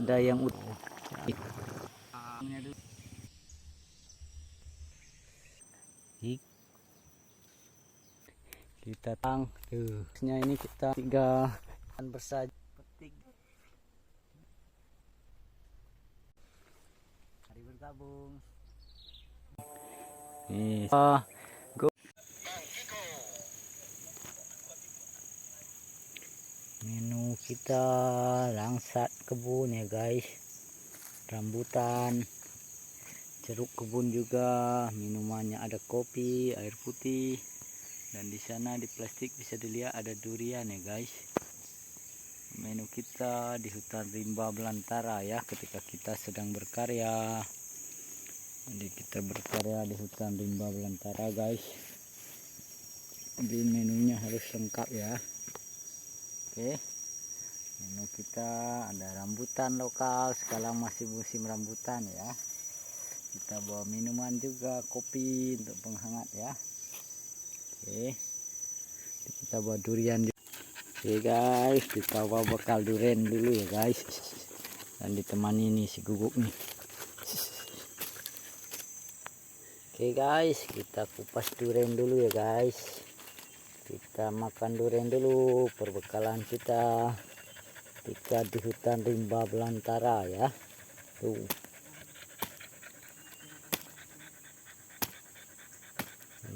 ada yang kita tang ini kita tiga bersaja petik. Mari bergabung. Nih, go. Menu kita langsat kebun ya guys, rambutan, jeruk kebun juga, minumannya ada kopi, air putih, dan di sana di plastik bisa dilihat ada durian ya guys. Menu kita di hutan rimba belantara ya, ketika kita sedang berkarya. Jadi kita berkarya di hutan rimba belantara guys. Jadi menunya harus lengkap ya. Oke, menu kita ada rambutan lokal, sekarang masih musim rambutan ya. Kita bawa minuman juga, kopi untuk penghangat ya. Oke, kita bawa durian juga. Oke guys, kita bawa bekal durian dulu ya guys. Dan ditemani nih si guguk nih. Oke guys, kita kupas durian dulu ya guys. Kita makan durian dulu, perbekalan kita ketika di hutan rimba belantara ya. Tuh.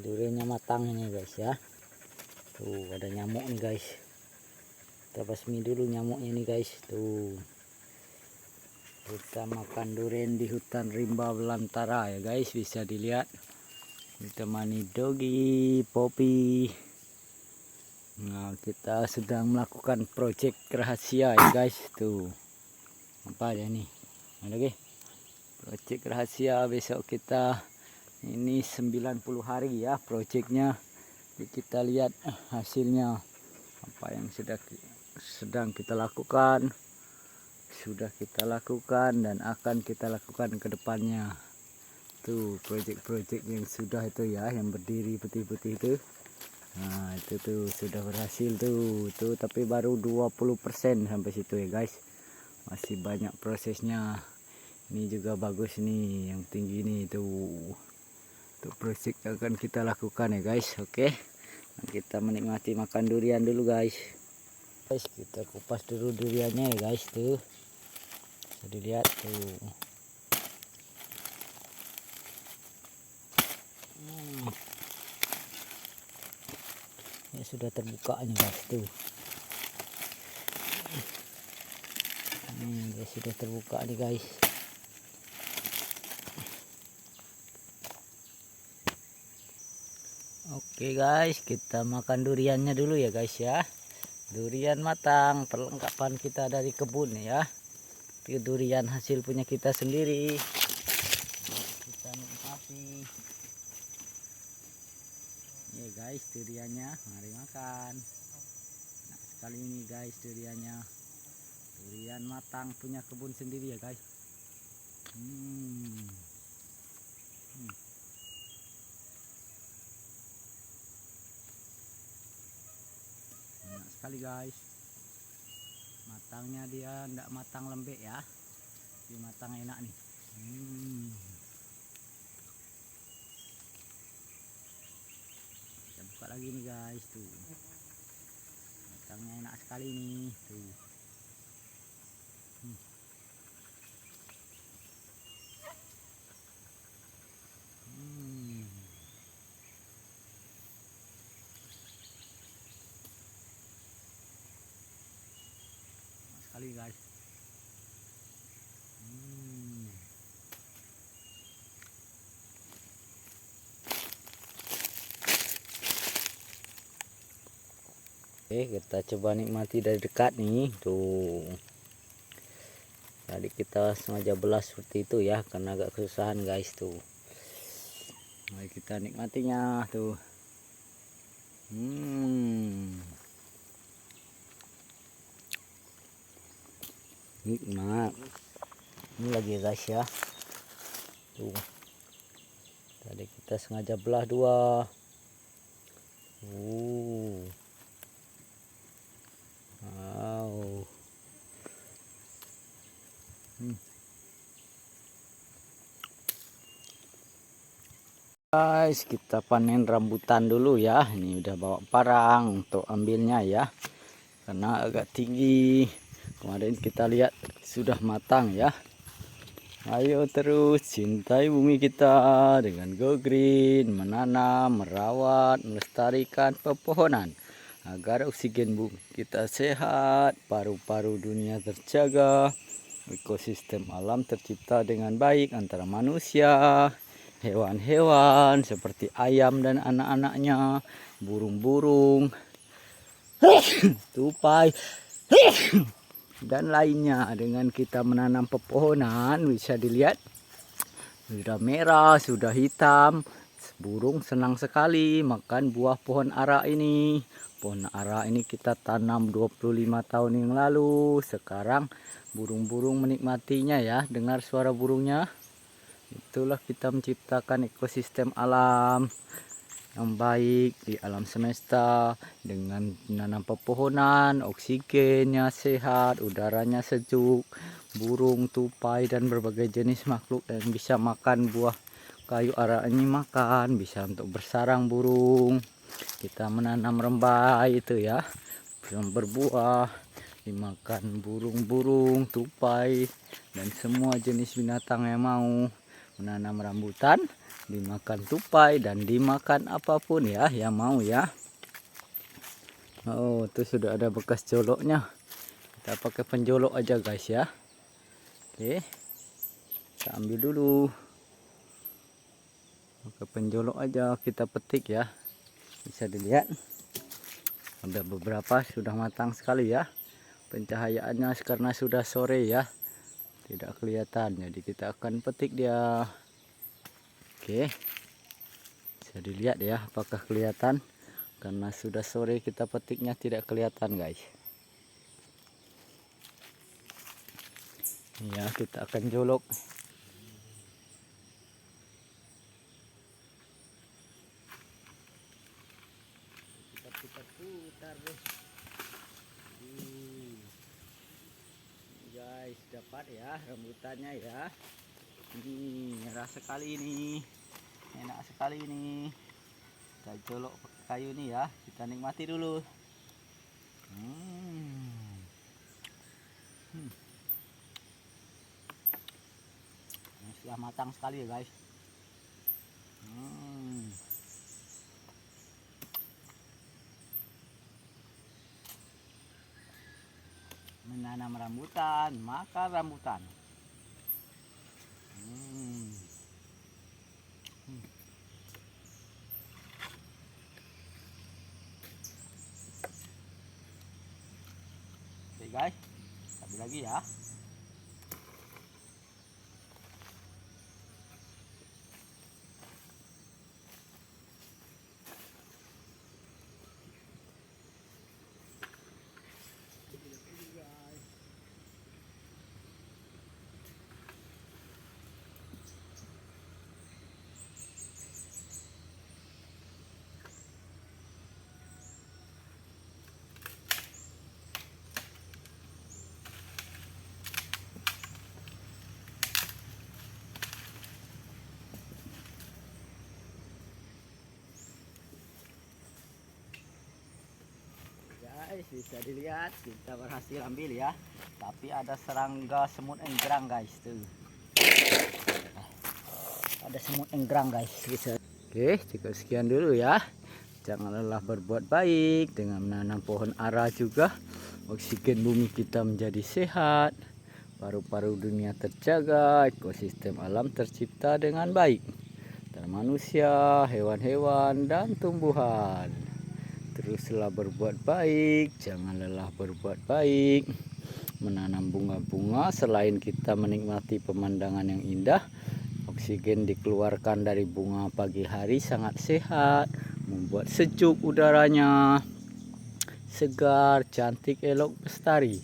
Duriannya matang ini guys ya. Tuh ada nyamuk nih guys. Kita basmi dulu nyamuknya nih guys. Tuh. Kita makan durian di hutan rimba belantara ya guys, bisa dilihat. Ditemani Dogi, Poppy. Nah, kita sedang melakukan proyek rahasia ya guys. Tuh. Apa ya nih? Ada lagi. Proyek rahasia besok kita ini 90 hari ya proyeknya. Kita lihat hasilnya apa yang sedang kita lakukan, sudah kita lakukan dan akan kita lakukan ke depannya. Tuh proyek-proyek yang sudah itu ya, yang berdiri putih-putih itu. Nah itu tuh sudah berhasil tuh tapi baru 20% sampai situ ya guys, masih banyak prosesnya. Ini juga bagus nih yang tinggi nih tuh. Untuk proyek akan kita lakukan ya guys. Oke, kita menikmati makan durian dulu guys. Kita kupas dulu duriannya ya guys tuh. Bisa dilihat tuh. Ya sudah terbuka nih guys tuh. Ya sudah terbuka nih guys. Oke guys, kita makan duriannya dulu ya guys ya. Durian matang, perlengkapan kita dari kebun ya. Itu durian hasil punya kita sendiri. Kita nikmati. Ya guys, duriannya, mari makan. Nah, sekali ini guys duriannya. Durian matang punya kebun sendiri ya guys. Enak sekali guys. Matangnya dia enggak matang lembek ya. Dia matang enak nih. Kita buka lagi nih guys tuh. Matangnya enak sekali nih tuh. Enak sekali guys. Oke, kita coba nikmati dari dekat nih tuh. Tadi kita sengaja belah seperti itu ya, karena agak kesusahan guys tuh. Mari kita nikmatinya tuh. Nikmat. Ini lagi guys ya. Tuh. Tadi kita sengaja belah dua. Wow. Guys, kita panen rambutan dulu ya. Ini udah bawa parang untuk ambilnya ya, karena agak tinggi. Kemarin kita lihat sudah matang ya. Ayo terus cintai bumi kita dengan Go Green, menanam, merawat, melestarikan pepohonan agar oksigen bumi kita sehat, paru-paru dunia terjaga, ekosistem alam tercipta dengan baik antara manusia, hewan-hewan seperti ayam dan anak-anaknya, burung-burung, tupai, dan lainnya. Dengan kita menanam pepohonan, bisa dilihat sudah merah, sudah hitam. Burung senang sekali makan buah pohon ara ini. Pohon ara ini kita tanam 25 tahun yang lalu. Sekarang burung-burung menikmatinya ya. Dengar suara burungnya. Itulah kita menciptakan ekosistem alam yang baik di alam semesta dengan menanam pepohonan, oksigennya sehat, udaranya sejuk, burung, tupai dan berbagai jenis makhluk yang bisa makan buah kayu ara ini makan, bisa untuk bersarang burung. Kita menanam rembai itu ya, yang berbuah dimakan burung-burung, tupai dan semua jenis binatang yang mau. Menanam rambutan dimakan tupai dan dimakan apapun ya yang mau ya. Oh, itu sudah ada bekas joloknya. Kita pakai penjolok aja guys ya. Oke, kita ambil dulu, pakai penjolok aja kita petik ya. Bisa dilihat ada beberapa sudah matang sekali ya. Pencahayaannya karena sudah sore ya, tidak kelihatan, jadi kita akan petik dia. Oke, bisa dilihat ya, apakah kelihatan? Karena sudah sore kita petiknya tidak kelihatan guys. Ya, kita akan jolok. Kita putar deh. Guys, dapat ya rambutannya ya. Ini merah sekali ini, enak sekali ini. Kita jolok pakai kayu ini ya, kita nikmati dulu. Ini sudah matang sekali ya guys. Menanam rambutan, makan rambutan. Oke guys, ambil lagi ya. Guys, bisa dilihat kita berhasil ambil ya, tapi ada serangga semut enggrang guys tuh. Ada semut enggrang guys, bisa. Oke, cukup sekian dulu ya. Jangan lelah berbuat baik dengan menanam pohon ara juga. Oksigen bumi kita menjadi sehat, paru-paru dunia terjaga, ekosistem alam tercipta dengan baik, antara manusia, hewan-hewan dan tumbuhan. Teruslah berbuat baik, jangan lelah berbuat baik. Menanam bunga-bunga, selain kita menikmati pemandangan yang indah, oksigen dikeluarkan dari bunga pagi hari sangat sehat, membuat sejuk udaranya, segar, cantik, elok, lestari.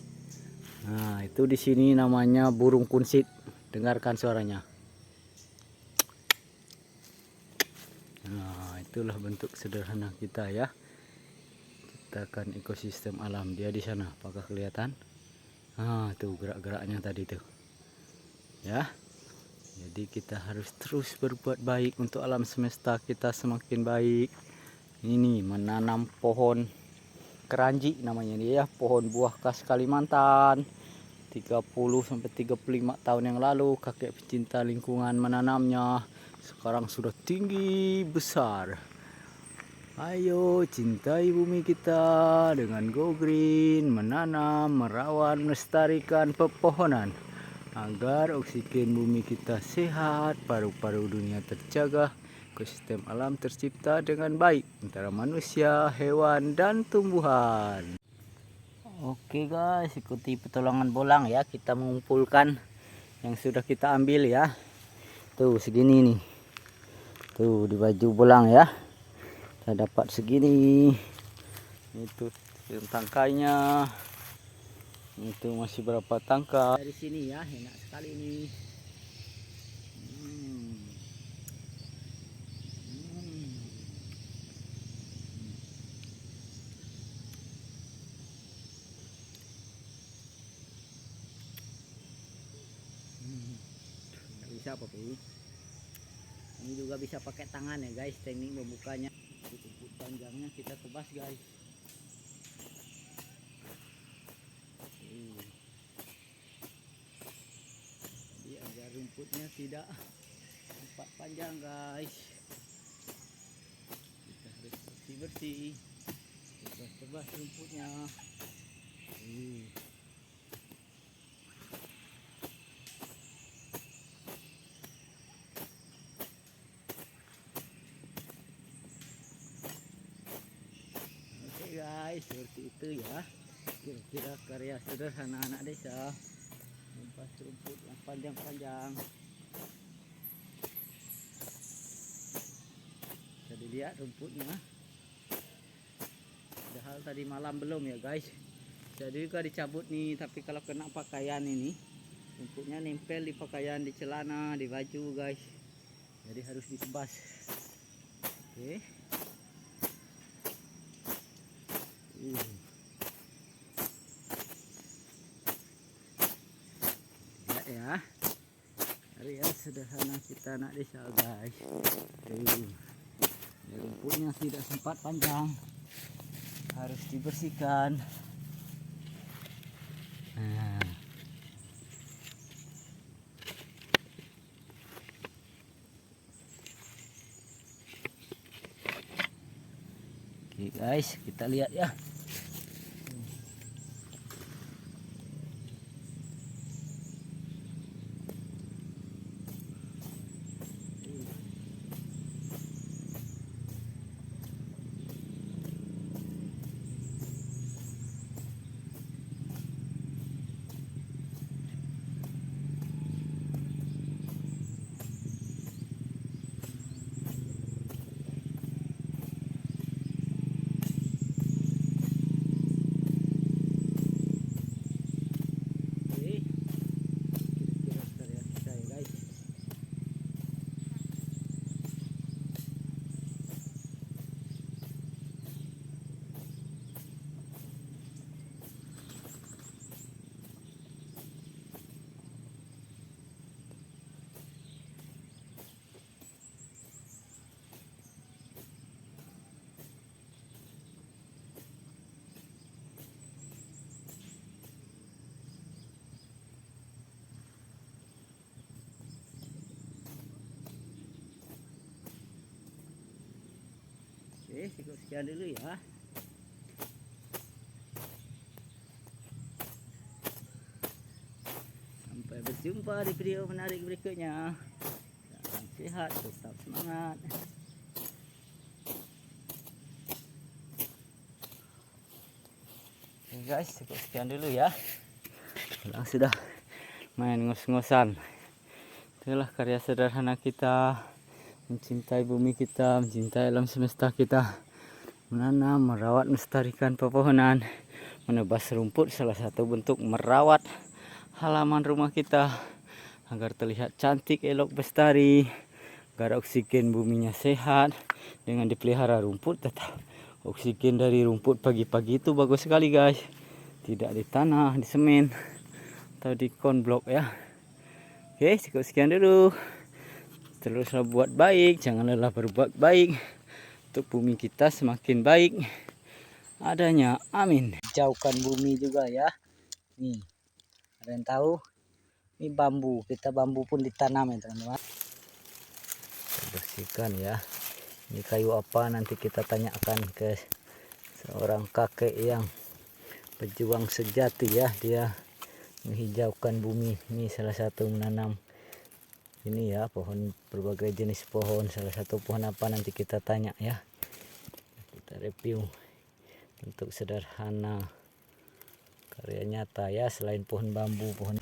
Nah, itu di sini namanya burung kunsit. Dengarkan suaranya. Nah, itulah bentuk sederhana kita ya. Ciptakan ekosistem alam. Dia di sana, apakah kelihatan? Nah, tuh gerak-geraknya tadi tuh. ya. Jadi kita harus terus berbuat baik untuk alam semesta kita semakin baik. Ini menanam pohon keranji namanya dia ya, pohon buah khas Kalimantan. 30 sampai 35 tahun yang lalu kakek pecinta lingkungan menanamnya. Sekarang sudah tinggi besar. Ayo cintai bumi kita dengan Go Green, menanam, merawat, melestarikan pepohonan agar oksigen bumi kita sehat, paru-paru dunia terjaga, ekosistem alam tercipta dengan baik antara manusia, hewan, dan tumbuhan. Oke guys, ikuti petualangan bolang ya. Kita mengumpulkan yang sudah kita ambil ya. Tuh segini nih. Tuh di baju bolang ya. Kita dapat segini. Itu tangkainya. Itu masih berapa tangkai dari sini ya, enak sekali ini. Nggak bisa apa ini juga bisa pakai tangan ya guys, teknik membukanya. Rumput panjangnya kita tebas guys. Jadi agar rumputnya tidak cepat panjang guys, kita harus bersih-bersih, tebas-tebas rumputnya. Oke guys, seperti itu ya kira-kira karya sederhana anak desa mempas rumput yang panjang-panjang. Jadi lihat rumputnya, padahal tadi malam belum ya guys. Jadi juga dicabut nih, tapi kalau kena pakaian ini rumputnya nempel di pakaian, di celana, di baju guys. Jadi harus ditebas. Oke. Lihat ya, karya sederhana kita anak desa guys. Rumputnya tidak sempat panjang, harus dibersihkan. Nah. Oke guys, kita lihat ya. Oke, cukup sekian dulu ya. Sampai berjumpa di video menarik berikutnya. Salam sehat, tetap semangat. Oke guys, cukup sekian dulu ya. Sekarang sudah main ngos-ngosan. Itulah karya sederhana kita, mencintai bumi kita, mencintai alam semesta kita, menanam, merawat, melestarikan pepohonan, menebas rumput, salah satu bentuk merawat halaman rumah kita agar terlihat cantik, elok, bestari, agar oksigen buminya sehat. Dengan dipelihara rumput, tetap oksigen dari rumput pagi-pagi itu bagus sekali guys, tidak di tanah, di semen atau di konblok ya. Oke, cukup sekian dulu. Teruslah buat baik, jangan lelah berbuat baik untuk bumi kita semakin baik adanya. Amin. Jauhkan bumi juga ya. Nih, ada yang tahu? Ini bambu, bambu pun ditanam ya teman-teman. Bersihkan ya. Ini kayu apa nanti kita tanyakan ke seorang kakek yang pejuang sejati ya. Dia menghijaukan bumi. Ini salah satu menanam ini ya, pohon, berbagai jenis pohon. Salah satu pohon apa nanti kita tanya ya. Kita review. Bentuk sederhana, karya nyata ya, selain pohon bambu, pohon